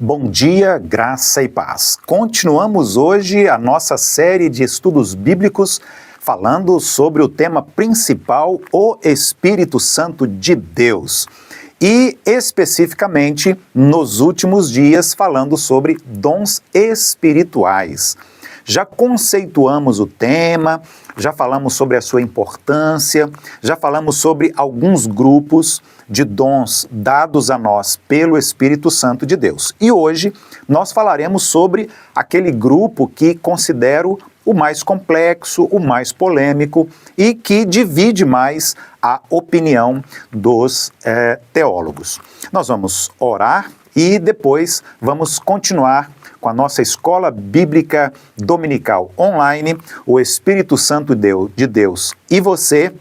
Bom dia, graça e paz. Continuamos hoje a nossa série de estudos bíblicos falando sobre o tema principal, o Espírito Santo de Deus. E especificamente nos últimos dias falando sobre dons espirituais. Já conceituamos o tema, já falamos sobre a sua importância, já falamos sobre alguns grupos de dons dados a nós pelo Espírito Santo de Deus. E hoje nós falaremos sobre aquele grupo que considero o mais complexo, o mais polêmico e que divide mais a opinião dos teólogos. Nós vamos orar e depois vamos continuar com a nossa Escola Bíblica Dominical online, o Espírito Santo de Deus e você,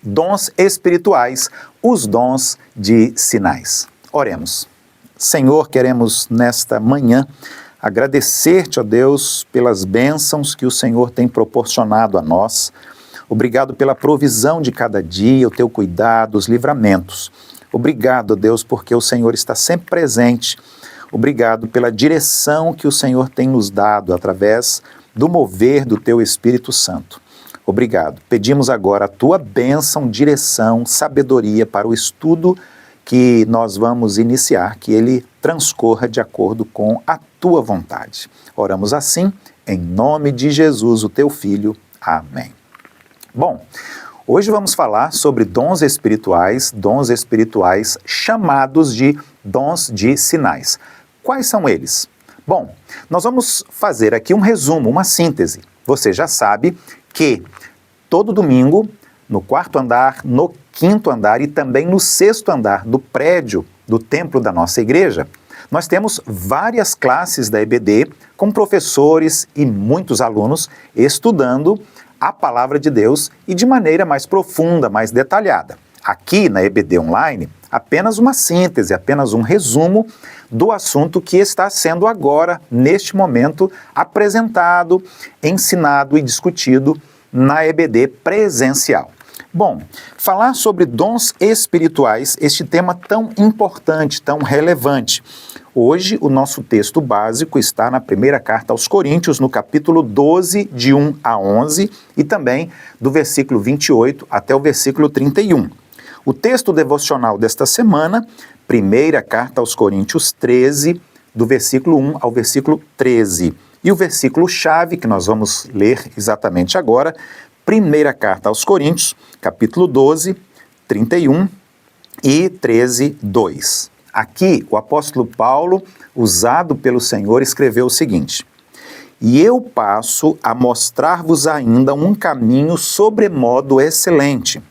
dons espirituais, os dons de sinais. Oremos. Senhor, queremos nesta manhã agradecer-te, ó Deus, pelas bênçãos que o Senhor tem proporcionado a nós. Obrigado pela provisão de cada dia, o teu cuidado, os livramentos. Obrigado, Deus, porque o Senhor está sempre presente. Obrigado pela direção que o Senhor tem nos dado através do mover do teu Espírito Santo. Obrigado. Pedimos agora a tua bênção, direção, sabedoria para o estudo que nós vamos iniciar, que ele transcorra de acordo com a tua vontade. Oramos assim, em nome de Jesus, o teu Filho. Amém. Bom, hoje vamos falar sobre dons espirituais chamados de dons de sinais. Quais são eles? Bom, nós vamos fazer aqui um resumo, uma síntese. Você já sabe que todo domingo, no quarto andar, no quinto andar e também no sexto andar do prédio do templo da nossa igreja, nós temos várias classes da EBD com professores e muitos alunos estudando a palavra de Deus e de maneira mais profunda, mais detalhada. Aqui na EBD Online, apenas uma síntese, apenas um resumo do assunto que está sendo agora, neste momento, apresentado, ensinado e discutido na EBD presencial. Bom, falar sobre dons espirituais, este tema tão importante, tão relevante. Hoje, o nosso texto básico está na primeira carta aos Coríntios, no capítulo 12, de 1 a 11, e também do versículo 28 até o versículo 31. O texto devocional desta semana, primeira carta aos Coríntios 13, do versículo 1 ao versículo 13. E o versículo-chave que nós vamos ler exatamente agora, primeira carta aos Coríntios, capítulo 12, 31 e 13, 2. Aqui, o apóstolo Paulo, usado pelo Senhor, escreveu o seguinte: E eu passo a mostrar-vos ainda um caminho sobremodo excelente.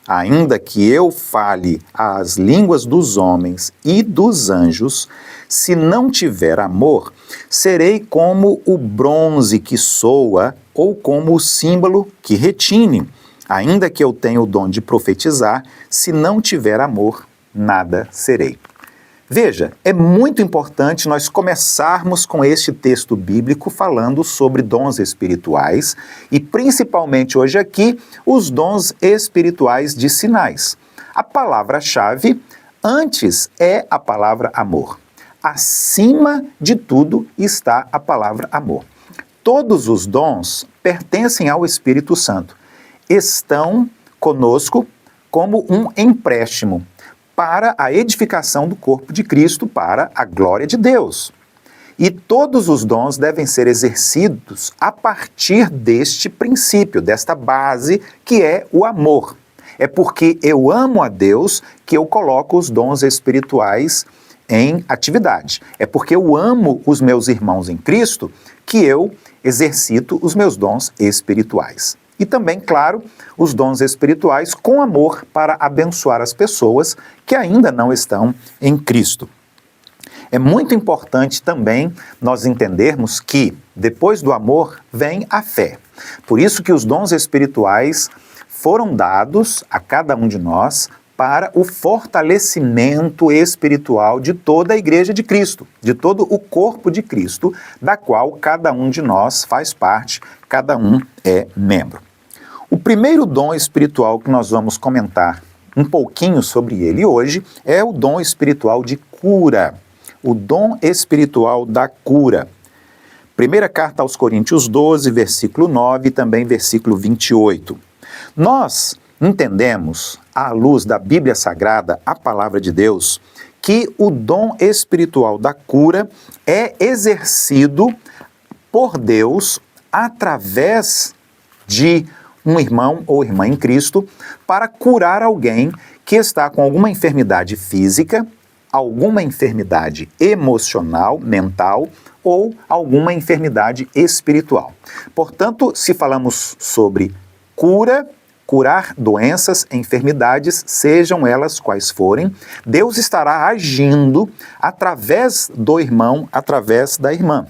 Ainda que eu fale as línguas dos homens e dos anjos, se não tiver amor, serei como o bronze que soa ou como o símbolo que retine. Ainda que eu tenha o dom de profetizar, se não tiver amor, nada serei. Veja, é muito importante nós começarmos com este texto bíblico falando sobre dons espirituais e principalmente hoje aqui os dons espirituais de sinais. A palavra-chave antes é a palavra amor. Acima de tudo está a palavra amor. Todos os dons pertencem ao Espírito Santo. Estão conosco como um empréstimo para a edificação do corpo de Cristo, para a glória de Deus. E todos os dons devem ser exercidos a partir deste princípio, desta base, que é o amor. É porque eu amo a Deus que eu coloco os dons espirituais em atividade. É porque eu amo os meus irmãos em Cristo que eu exercito os meus dons espirituais. E também, claro, os dons espirituais com amor para abençoar as pessoas que ainda não estão em Cristo. É muito importante também nós entendermos que depois do amor vem a fé. Por isso que os dons espirituais foram dados a cada um de nós para o fortalecimento espiritual de toda a Igreja de Cristo, de todo o corpo de Cristo, da qual cada um de nós faz parte, cada um é membro. O primeiro dom espiritual que nós vamos comentar um pouquinho sobre ele hoje é o dom espiritual de cura. o dom espiritual da cura. Primeira carta aos Coríntios 12, versículo 9 e também versículo 28. Nós entendemos, à luz da Bíblia Sagrada, a palavra de Deus, que o dom espiritual da cura é exercido por Deus através de um irmão ou irmã em Cristo para curar alguém que está com alguma enfermidade física, alguma enfermidade emocional, mental ou alguma enfermidade espiritual. Portanto, se falamos sobre cura, curar doenças, enfermidades, sejam elas quais forem, Deus estará agindo através do irmão, através da irmã.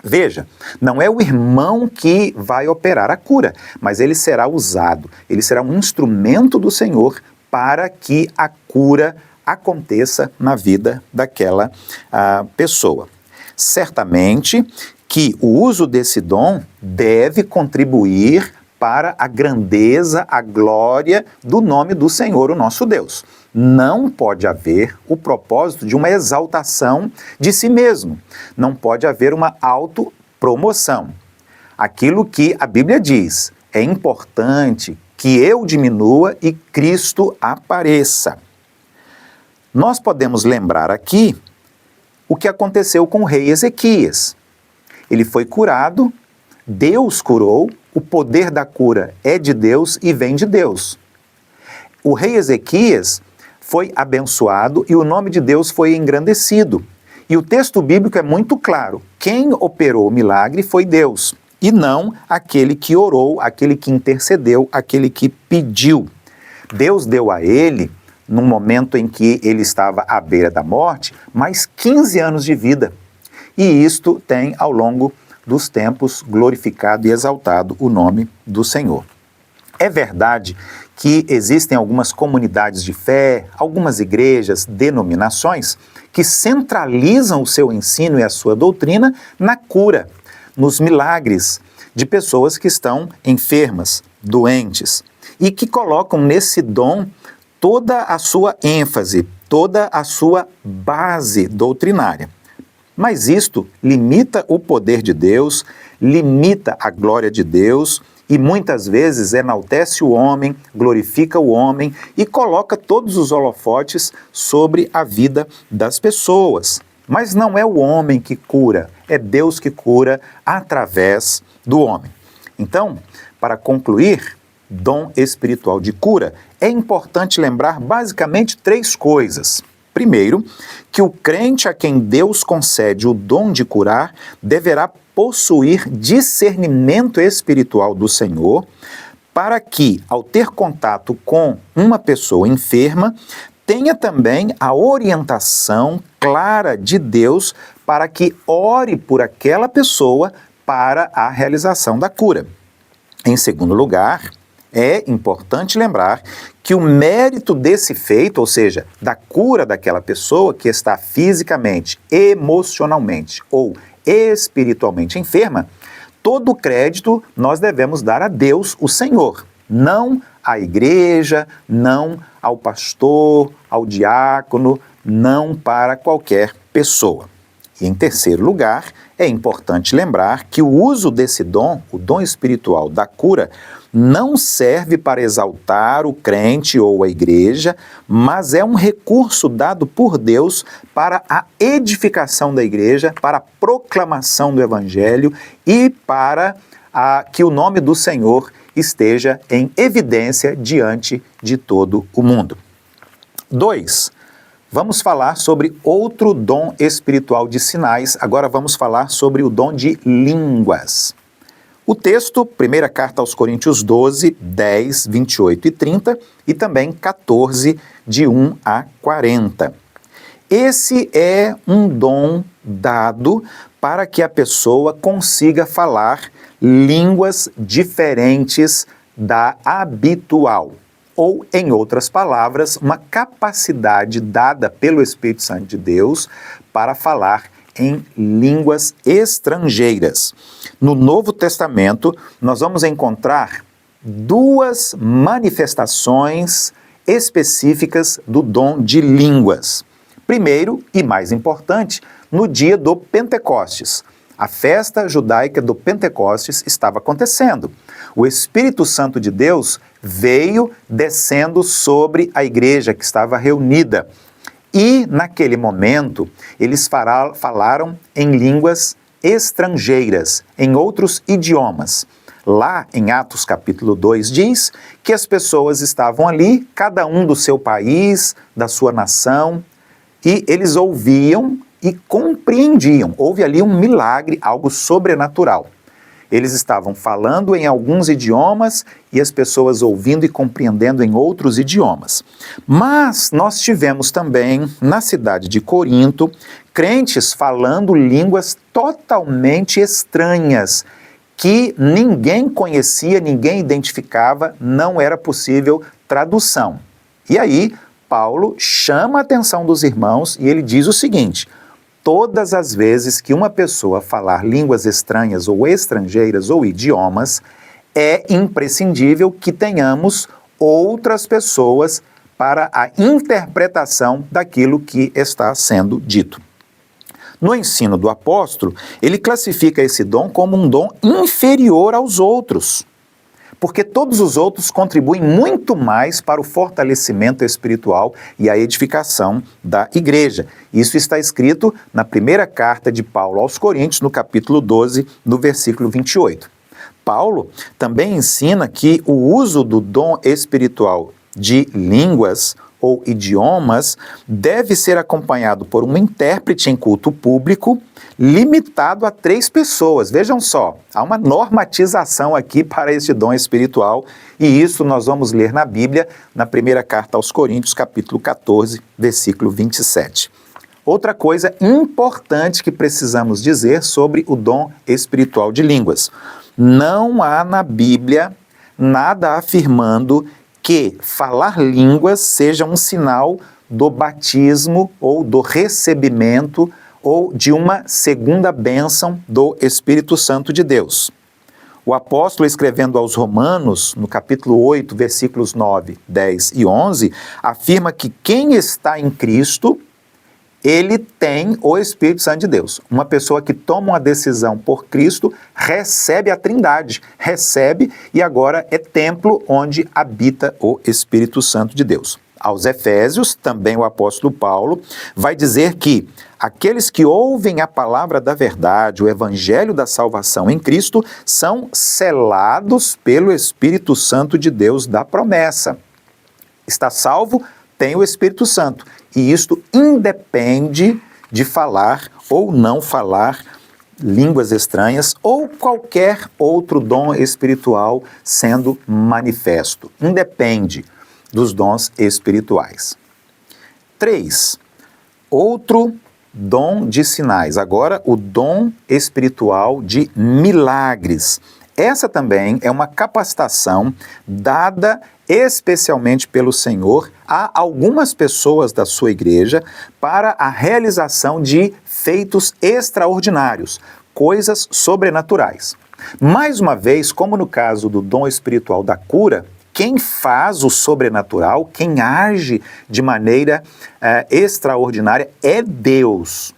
Veja, não é o irmão que vai operar a cura, mas ele será usado, ele será um instrumento do Senhor para que a cura aconteça na vida daquela pessoa. Certamente que o uso desse dom deve contribuir para a grandeza, a glória do nome do Senhor, o nosso Deus. Não pode haver o propósito de uma exaltação de si mesmo. Não pode haver uma autopromoção. Aquilo que a Bíblia diz, é importante que eu diminua e Cristo apareça. Nós podemos lembrar aqui o que aconteceu com o rei Ezequias. Ele foi curado, Deus curou, o poder da cura é de Deus e vem de Deus. O rei Ezequias foi abençoado e o nome de Deus foi engrandecido. E o texto bíblico é muito claro. Quem operou o milagre foi Deus, e não aquele que orou, aquele que intercedeu, aquele que pediu. Deus deu a ele, num momento em que ele estava à beira da morte, mais 15 anos de vida. E isto tem, ao longo dos tempos, glorificado e exaltado o nome do Senhor. É verdade que existem algumas comunidades de fé, algumas igrejas, denominações, que centralizam o seu ensino e a sua doutrina na cura, nos milagres de pessoas que estão enfermas, doentes, e que colocam nesse dom toda a sua ênfase, toda a sua base doutrinária. Mas isto limita o poder de Deus, limita a glória de Deus e muitas vezes enaltece o homem, glorifica o homem e coloca todos os holofotes sobre a vida das pessoas. Mas não é o homem que cura, é Deus que cura através do homem. Então, para concluir, dom espiritual de cura, é importante lembrar basicamente 3 coisas. Primeiro, que o crente a quem Deus concede o dom de curar deverá possuir discernimento espiritual do Senhor, para que, ao ter contato com uma pessoa enferma, tenha também a orientação clara de Deus para que ore por aquela pessoa para a realização da cura. Em segundo lugar, é importante lembrar que o mérito desse feito, ou seja, da cura daquela pessoa que está fisicamente, emocionalmente ou espiritualmente enferma, todo o crédito nós devemos dar a Deus, o Senhor, não à igreja, não ao pastor, ao diácono, não para qualquer pessoa. E em terceiro lugar, é importante lembrar que o uso desse dom, o dom espiritual da cura, não serve para exaltar o crente ou a igreja, mas é um recurso dado por Deus para a edificação da igreja, para a proclamação do evangelho e para que o nome do Senhor esteja em evidência diante de todo o mundo. 2. Vamos falar sobre outro dom espiritual de sinais. Agora vamos falar sobre o dom de línguas. O texto, primeira carta aos Coríntios 12, 10, 28 e 30 e também 14, de 1 a 40. Esse é um dom dado para que a pessoa consiga falar línguas diferentes da habitual. Ou, em outras palavras, uma capacidade dada pelo Espírito Santo de Deus para falar em línguas estrangeiras. No Novo Testamento, nós vamos encontrar 2 manifestações específicas do dom de línguas. Primeiro, e mais importante, no dia do Pentecostes. A festa judaica do Pentecostes estava acontecendo. O Espírito Santo de Deus veio descendo sobre a igreja que estava reunida. E, naquele momento, eles falaram em línguas estrangeiras, em outros idiomas. Lá em Atos capítulo 2 diz que as pessoas estavam ali, cada um do seu país, da sua nação, e eles ouviam e compreendiam. Houve ali um milagre, algo sobrenatural. Eles estavam falando em alguns idiomas e as pessoas ouvindo e compreendendo em outros idiomas. Mas nós tivemos também, na cidade de Corinto, crentes falando línguas totalmente estranhas, que ninguém conhecia, ninguém identificava, não era possível tradução. E aí, Paulo chama a atenção dos irmãos e ele diz o seguinte: todas as vezes que uma pessoa falar línguas estranhas ou estrangeiras ou idiomas, é imprescindível que tenhamos outras pessoas para a interpretação daquilo que está sendo dito. No ensino do apóstolo, ele classifica esse dom como um dom inferior aos outros, porque todos os outros contribuem muito mais para o fortalecimento espiritual e a edificação da igreja. Isso está escrito na primeira carta de Paulo aos Coríntios, no capítulo 12, no versículo 28. Paulo também ensina que o uso do dom espiritual de línguas ou idiomas deve ser acompanhado por um intérprete em culto público, limitado a 3 pessoas. Vejam só, há uma normatização aqui para este dom espiritual, e isso nós vamos ler na Bíblia, na primeira carta aos Coríntios, capítulo 14, versículo 27. Outra coisa importante que precisamos dizer sobre o dom espiritual de línguas: não há na Bíblia nada afirmando que falar línguas seja um sinal do batismo ou do recebimento ou de uma segunda bênção do Espírito Santo de Deus. O apóstolo, escrevendo aos Romanos, no capítulo 8, versículos 9, 10 e 11, afirma que quem está em Cristo, ele tem o Espírito Santo de Deus. Uma pessoa que toma uma decisão por Cristo recebe a Trindade, recebe e agora é templo onde habita o Espírito Santo de Deus. Aos Efésios, também o apóstolo Paulo vai dizer que aqueles que ouvem a palavra da verdade, o evangelho da salvação em Cristo, são selados pelo Espírito Santo de Deus da promessa. Está salvo, tem o Espírito Santo. E isto independe de falar ou não falar línguas estranhas ou qualquer outro dom espiritual sendo manifesto. Independe dos dons espirituais. 3. Outro dom de sinais. Agora, o dom espiritual de milagres. Essa também é uma capacitação dada especialmente pelo Senhor a algumas pessoas da sua igreja para a realização de feitos extraordinários, coisas sobrenaturais. Mais uma vez, como no caso do dom espiritual da cura, quem faz o sobrenatural, quem age de maneira extraordinária é Deus.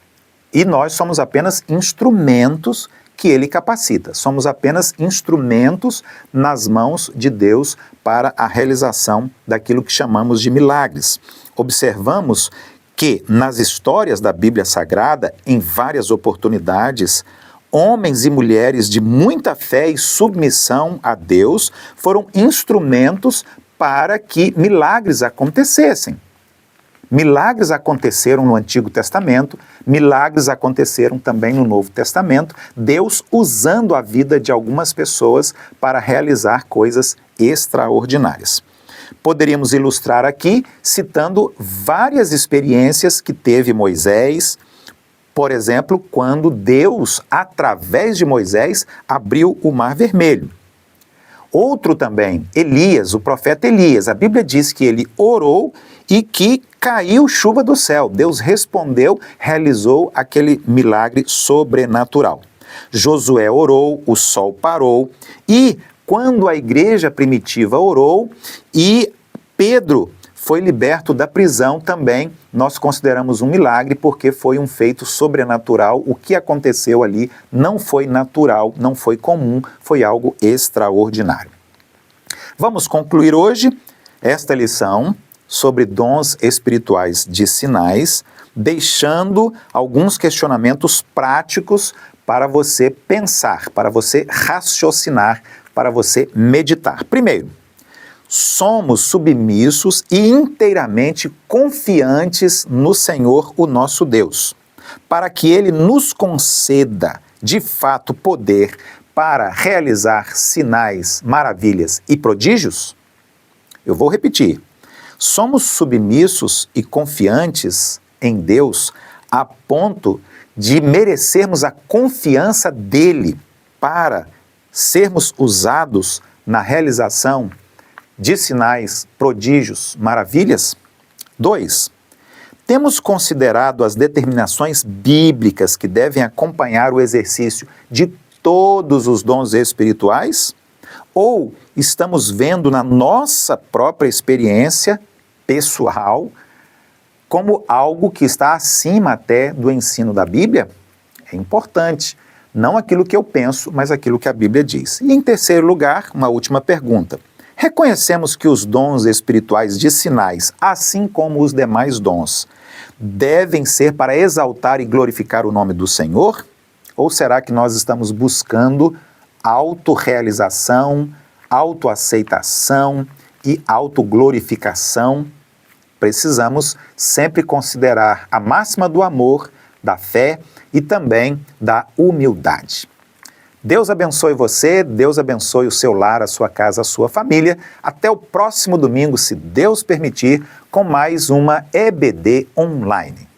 E nós somos apenas instrumentos que Ele capacita. Somos apenas instrumentos nas mãos de Deus para a realização daquilo que chamamos de milagres. Observamos que nas histórias da Bíblia Sagrada, em várias oportunidades, homens e mulheres de muita fé e submissão a Deus foram instrumentos para que milagres acontecessem. Milagres aconteceram no Antigo Testamento, milagres aconteceram também no Novo Testamento, Deus usando a vida de algumas pessoas para realizar coisas extraordinárias. Poderíamos ilustrar aqui citando várias experiências que teve Moisés, por exemplo, quando Deus, através de Moisés, abriu o Mar Vermelho. Outro também, Elias, o profeta Elias. A Bíblia diz que ele orou e que caiu chuva do céu. Deus respondeu, realizou aquele milagre sobrenatural. Josué orou, o sol parou, e quando a igreja primitiva orou e Pedro foi liberto da prisão também, nós consideramos um milagre porque foi um feito sobrenatural. O que aconteceu ali não foi natural, não foi comum, foi algo extraordinário. Vamos concluir hoje esta lição sobre dons espirituais de sinais, deixando alguns questionamentos práticos para você pensar, para você raciocinar, para você meditar. Primeiro, somos submissos e inteiramente confiantes no Senhor, o nosso Deus, para que Ele nos conceda, de fato, poder para realizar sinais, maravilhas e prodígios? Eu vou repetir. Somos submissos e confiantes em Deus a ponto de merecermos a confiança dEle para sermos usados na realização de sinais, prodígios, maravilhas? 2. Temos considerado as determinações bíblicas que devem acompanhar o exercício de todos os dons espirituais? Ou estamos vendo na nossa própria experiência pessoal como algo que está acima até do ensino da Bíblia? É importante. Não aquilo que eu penso, mas aquilo que a Bíblia diz. E em terceiro lugar, uma última pergunta. Reconhecemos que os dons espirituais de sinais, assim como os demais dons, devem ser para exaltar e glorificar o nome do Senhor? Ou será que nós estamos buscando autorrealização, autoaceitação e autoglorificação? Precisamos sempre considerar a máxima do amor, da fé e também da humildade. Deus abençoe você, Deus abençoe o seu lar, a sua casa, a sua família. Até o próximo domingo, se Deus permitir, com mais uma EBD Online.